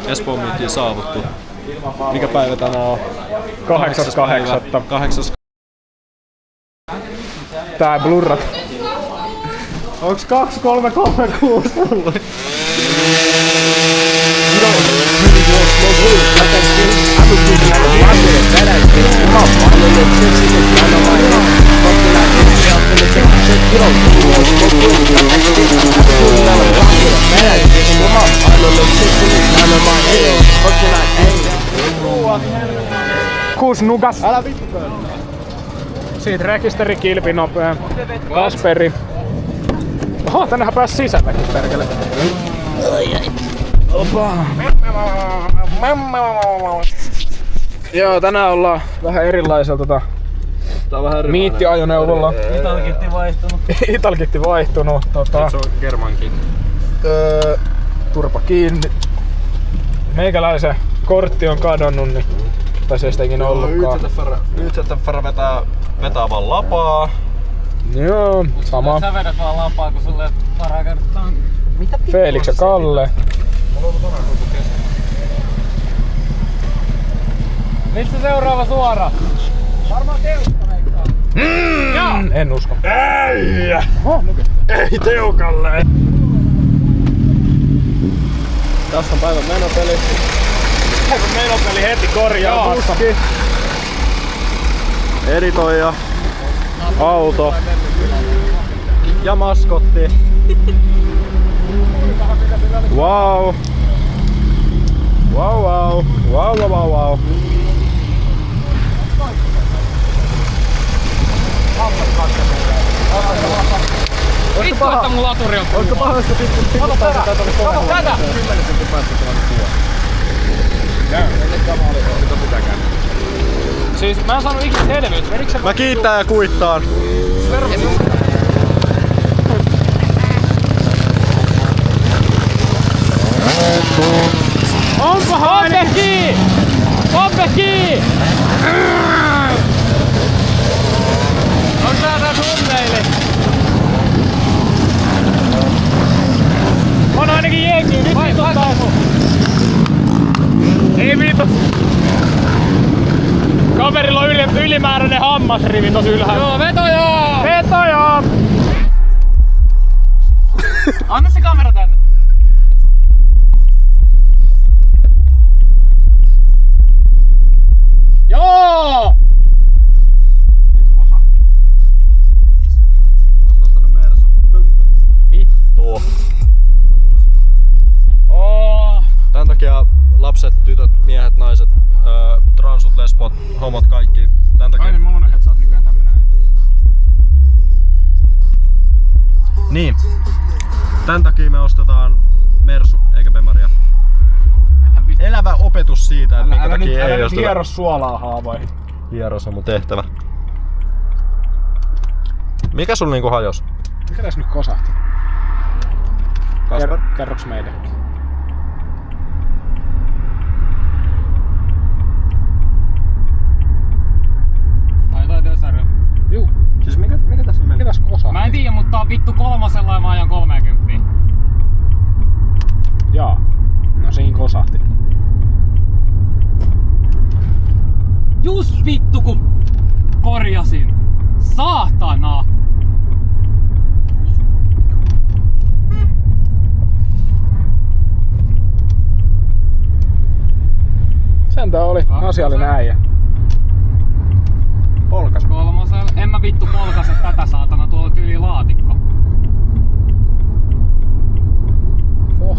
Espoon myyntiin saavuttu. Mikä päivä tänään on? 8.8. Tää blurrat. Onks 2336 tullut? Kuus nugas. Älä vittu. Siitä rekisterikilpi nopea. Kasperi. Oho, tännehän pääs sisällekin perkele. Opa. Joo, tänään ollaan vähän erilaisella miittiajoneuvolla. Italkitti vaihtunut. Italkitti vaihtunut. Se on Germankin. Turpa kiinni. Meikäläisen kortti on kadonnut, niin tai se ei sitä ikinä ollutkaan. YZF vetää vaan lapaa. Joo, sama. Sä vedät vaan lapaa, kun sulle varaa kertaa. Mitä Felix ja Kalle. Missä seuraava suora? Varmaan Teuska veikkaa. En usko. Ei! Ei Teukalle! Tässä on päivän menopeli. Kun menopeli heti korjaamassa. Editoija, auto ja maskotti. Wow. Wow wow. Wow wow wow wow. Vittu, että mun laturi on Ootko paha, jos pikku päästä täältä oli kovaa? Tätä! 10 sentin päästä tuonne kuva. Ennen tämä oli pitäkään. Siis mä en saanut ikinä selvyyttä. Mä kiittää ja kuittaan. Onkohan Oppeki! Oppeki! On tää sunneili. On ainakin jengi, nyt vituttaa sun. Ei vitus. Kaverilla on ylimääräinen hammasrivi tossa ylhäällä. Joo, vetoja! Vetoja! Anna se kamera tänne. Joo! Nyt kosahti. Oot ottanut Mersu. Vittu. Tän takia lapset, tytöt, miehet, naiset, transut, lesbot, homot, kaikki. Tän takia... Aina mä unohdin, että sä oot nykyään tämmönen. Niin. Tän takia me ostetaan Mersu eikä Bemaria. Elävä opetus siitä, että minkä takia ei osteta. Hiero suolaa haavoihin. Hieros on mun tehtävä. Mikä sun niinku hajos? Mikä tässä nyt kosahti? Kasper? Kerroks meillekin? Ai toi Dösary. Juu. Siis mikä tässä on mennyt? Mikä tässä kosahti? Mä en tiedä, mutta tää on vittu 3 ja mä ajan 30. Jaa. No siinä kosahti. Just vittu kun korjasin. Saatana! Sentään oli asiallinen äijä. Polkas. 3. En mä vittu polkase tätä saatana, tuolla tyyli laatikko. Oh.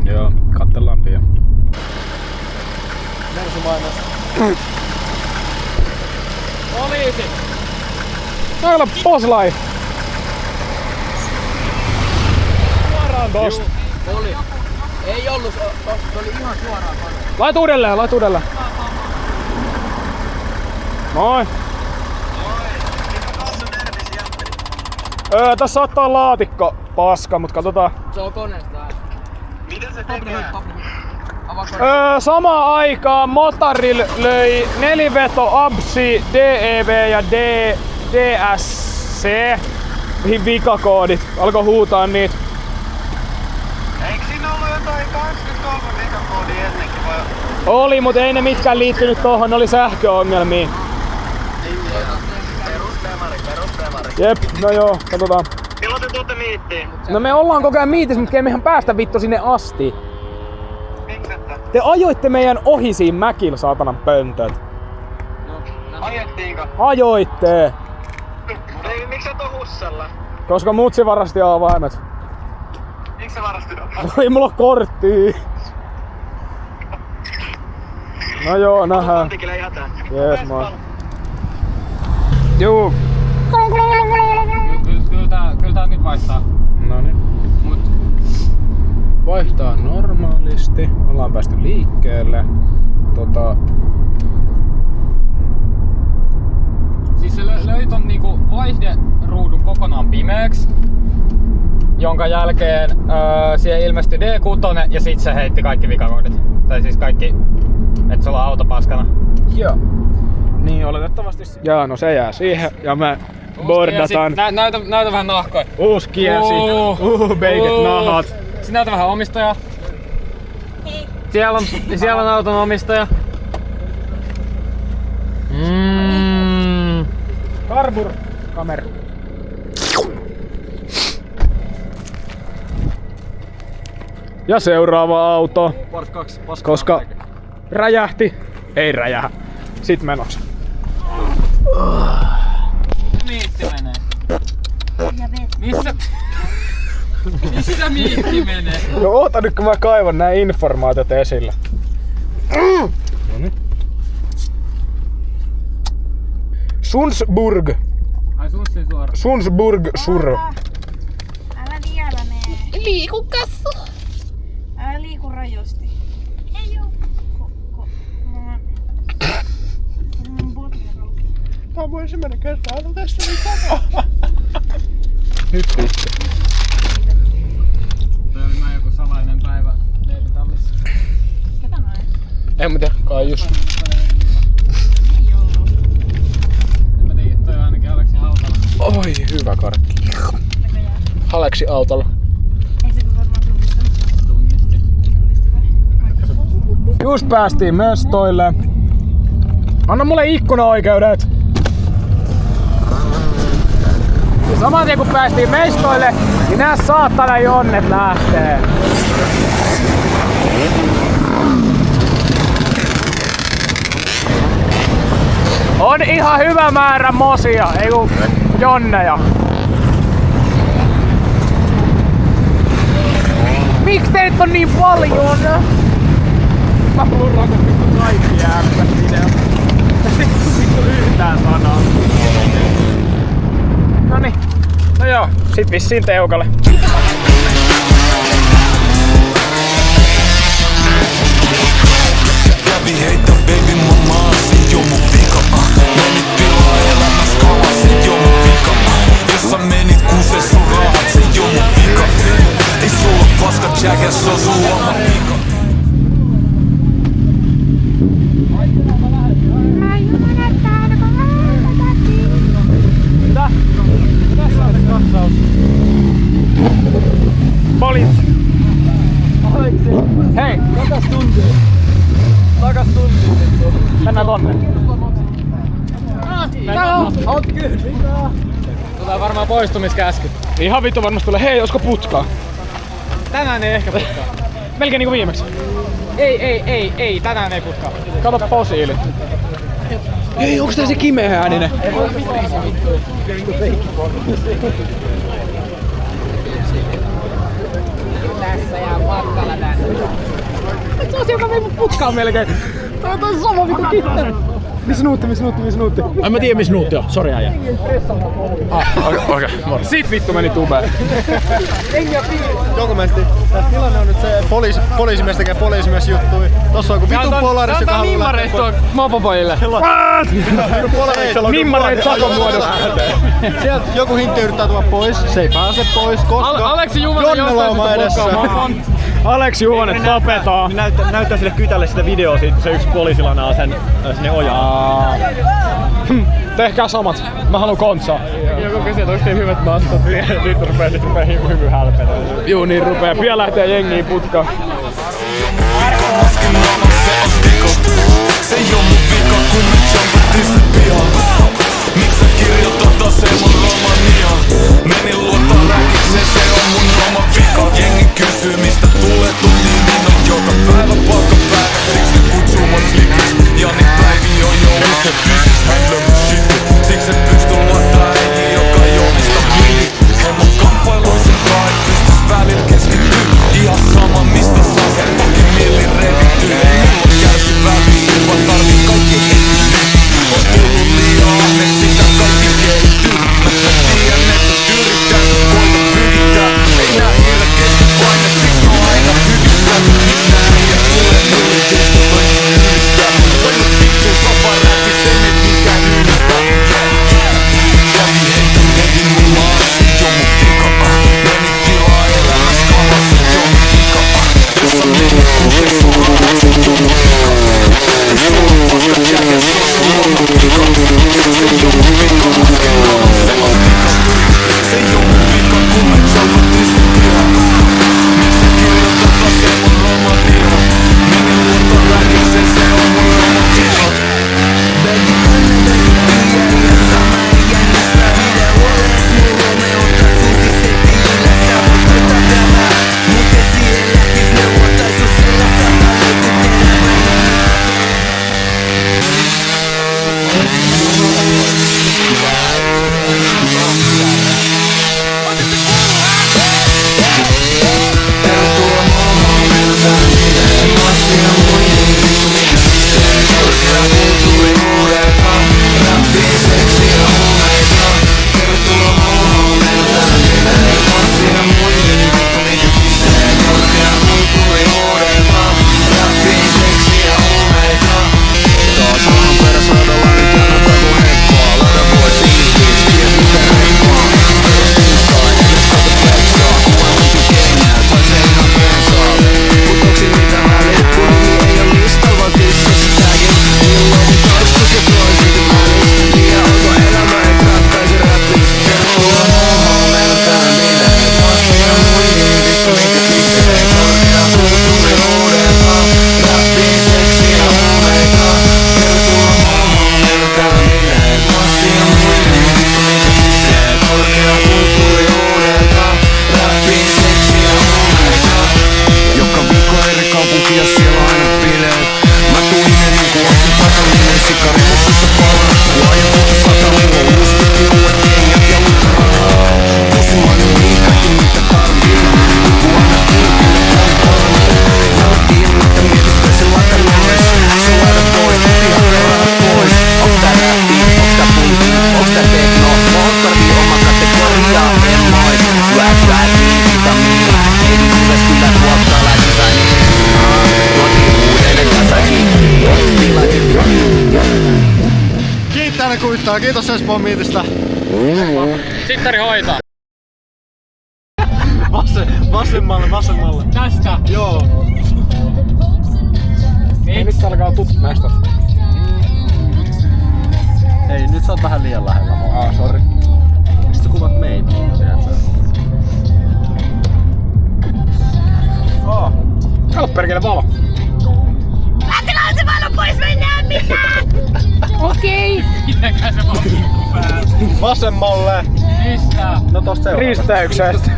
Joo, kattellaan pian. Mersu-mainos. Poliisi! Täällä on Boslai! Suoraan tosta. Oli. Ei ollut, se oli ihan suoraan panna. Lait uudelleen. Moi! Tässä saattaa laatikko paska, mut katsotaan. Se on koneesta. Mitä se tekee? Samaan aikaan Motaril löi neliveto Absi, DEV ja DSC. Mihin vikakoodit? Alkoi huutaa niitä. Eikö siinä ollut jotain 23 vikakoodia ennenkin vai? Oli, mutta ei ne mitkään liittynyt tohon, ne oli sähköongelmiin. Perusdemari. Jep, no joo, katsotaan. Milloin te tuutte miittiin? No me ollaan koko ajan miitissä, mutta ei mehän päästä vittu sinne asti. Miksi että? Te ajoitte meidän ohi siinä mäkillä, saatanan pöntöt. Ajettiinko? Ajoitte! Ei, miksi et oo hussalla? Koska mutsi varasti avaimet. Miksi sä varastit on? Ei mulla oo korttia. No joo, nähdään. Antikille ei hätää. Jees, moi. Juu. Kyllä tää nyt vaihtaa. Noniin. Mut Vaihtaa normaalisti. Ollaan päästy liikkeelle. siis se löi ton niinku vaihderuudun kokonaan pimeäks. Jonka jälkeen siihen ilmestyi D6 ja sit se heitti kaikki vikakoodit. Tai siis kaikki, et sulla on auto paskana. Joo. Niin oletettavasti. Jaa, no se jää siihen ja me bordataan. Näytä vähän nahkoja. Uusi kiesi. Bacon nahat. Sitten näytä vähän omistajaa. Siellä on auton omistaja. Harbor kamera. Ja seuraava auto. Koska räjähti. Ei räjähä. Sit menossa. Miitti menee. Missä? Missä miitti menee? No oota nyt kun mä kaivan nää informaatiot esille. Noniin. Sundsburg. Ai sunssin suora. Sundsburg sur. Älä vielä mee. Liiku kassu. Älä liiku rajusti. Ei oo. Mulla on potinen ollut. Tää on mun ensimmäinen kerta ollut tästä niin Nyt vittu. Toi oli mä joku salainen päivä leivitallissa. Ketä noin? En mä tiedä, Kaijus. Ei ollut. En mä tiedä, toi on ainakin Aleksi Hautala. Oi, hyvä karkki. Näköjään. Aleksi autolla. Ei se kun varmaan tunnistanut. Tunnisti. Tunnisti vai? Just päästiin mestoille. Anna mulle ikkunaoikeudet. Ja saman tien kun päästiin mestoille, niin nää saatana jonnet lähtee. On ihan hyvä määrä mosia, ei kun jonneja. Miksi teitä on niin paljon? Mä plurran kaikki jäävät videossa. Vittu yhtään sanaa. Noniin. No joo, sit vissiin Teukalle. Kävi heitä baby mamaa, se jo mun vika. Menit pilaa elämäs kauas, se jo mun vika. Jos sä menit kuuseen sun rahat, se jo mun vika. Ei sulla paska jacket, se on sun oma vika. Poliisi. Hei! Takas tuntiin. Mennään tonne. Oot kyllä. Tulee varmaan poistumiskäsky. Ihan vittu varmasti tulee. Hei, olisiko putkaa? Tänään ei ehkä putkaa. Melkein niinku viimeksi. Ei, tänään ei putkaa. Kato posiili. Hei, onks tää se kimeä ääninen? Tässä ja matkalla tänne. Se on se, joka vei mut putkaan melkein. Tää on toi sama vittu kittari. Missä nuutti? En mä tiedä missä nuutti on, sori äijä. Okei, moro. Sit vittu meni tubeen. Dokumentti. Tässä tilanne on nyt se, että poliisimies tekee poliisimies juttui. Tossa on kun vitun polaris, joka haluaa mimmareista tuo mopopojille. Mimmareita sakon muodossa. Sieltä joku hintti yrittää tulla pois, se ei pääse pois, koska Aleksi Juvonen Jonnella on edessä. Aleksi Juvonen tapetaan. Näyttää sille kytälle sitä videoa siitä, kun se yksi poliisi lanaa sen sinne ojaan. Tehkää samat. Mä haluan kontsaa. Joku kysyy, että onko hyvät massat? Nyt rupee hymy hälpetä. Juu, niin rupee. Pian lähtee jengiin putkaan. Se ei oo mun vika, kun me jumpatin pian. Miks sä kirjoitat aseman romania? Menin luottaa räkikseen, se on mun oma vika. Jengi kysyy mistä tulee tunti, niin on joka päivä palkkapäivä. Siksi ne kutsuu mut slikis. Jani Päivi on jo usein pysys, hän lömmys shit. Siksi et pysty luottaa äiti, joka joonista milli. Hemmo kamppailuisen kai, pystys välillä keskittyy. Ihan sama mistä saa sen fucking millin revittyy. Ei mulla kärsi väliin, vaan tarvii kaikki heti. On tullut liian ahne, sitä kaikki kehittyy. Mä tiedän, et sä yrittää, kun koita pyhittää. Ei nää hiiret kestä paine, siksi mä aina hyvittää. Miks nää hiiret tulee mulle kestä, toisin yhdistää. Voinut vittuun sopaa räpi sen, et mikään yhdistää. Kävi heitä mietin mun maa, se ei oo mun vika. Meni tilaa elämäs kala, se ei oo mun vika. Jos on mennyt kuusen suoraan, se ei oo mun vika. Ei sulla paska jäkä, se ei oo mun vika. Se ei oo mun vika, se on vika. Se ei oo mun vika, kun mä jumpatin sen pian. Miks sä kirjoitat aseman romania? Menin luottaa räkikseen, se on mun oma vika. Baby, kannata juttuja ja sama ei jännistä. Mitä olet mun Romeo tai susi se tiillä. Sä voit ottaa tämä, mut ei siihen lähtis neuvottaisu sellaista löyty terävä. Tervetuloa maailmaan, mitä massia muihin. Korkea kulttuuri uudelta, rappi, seksi ja huumeita. Tervetuloa maailmaan, mitä massia muihin. Korkea kulttuuri uudelta, rappi, seksi ja huumeita. Taas maan persaadalla nyt kannattaa kun heppoa. Laita pois ilmiiksi, ties mitä reippoa. Perustiistain, edes kato flexaa. Kuva löyty kengää, tai se ihan pensaa. Putoksi mitä väliin, kuitenkin ei oo listalla, vaan tissassa tagin. Milloin mun toistus ja toisilti väliin. Liian onko elämä, et rattaisi räppiis. Tervetuloa maailmaan, meillä tää minä. Massia muihin, vittu minkä kissee. Korkea kulttuuri uudelta, rappi, seksi ja huumeita. Tervetuloa maailmaan, meillä tää minä. Massia muihin, vittu minkä kissee. Korkea kulttuuri uudelta, rappi, seksi ja huumeita. Joka viikko eri kaupunki ja siellä on aina bileet. Mä tuhinen niinku oksin paikallinen sikari mussissa palaa. Laaja puuta 100 luvun, uusi tykki, uudet kengät ja lukkarat. Kusimainen niin kaikki mitä tarvii. Kuku aina kulkille polttoon. Mä oon kiinni mitä mietittää se laita nois. Se laita pois, nyt ihan pelaa pois. Onks tää räppi, onks tää punkki, onks tää tekno? Mohos tarvii oma kategoria, en nois. Raps, vitamiini. Ei ylös kyllä tuottaa lähtösäin. Kiittää ne kuittaa, kiitos Espoon miitistä. Sittari hoitaa. Vasemmalle. Tästä. Joo. Ei nyt alkaa näistä. Ei, nyt sä oot vähän liian lähellä mua. Sori. Mistä kuvat meitä? Kato perkele valo. Laittakaa se valo pois, mä en näe mitään! Okei. Mitenkään se vaan Vasemmalle. Mistä? No tosta seuraava. Risteyksestä.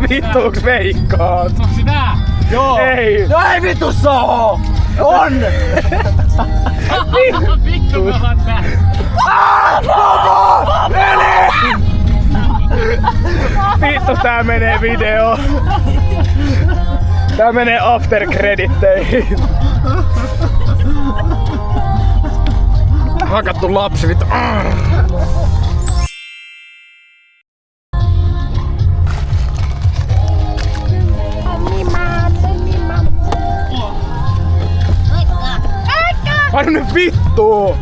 Vittuuks veikkaat? Onks tää? Joo. Ei. No ei vittu soo! On! Vittu me ollaan tää. Vittu tää menee video. Tää menee after creditteihin. Hakattu lapsi vittu. Aina nyt vittu!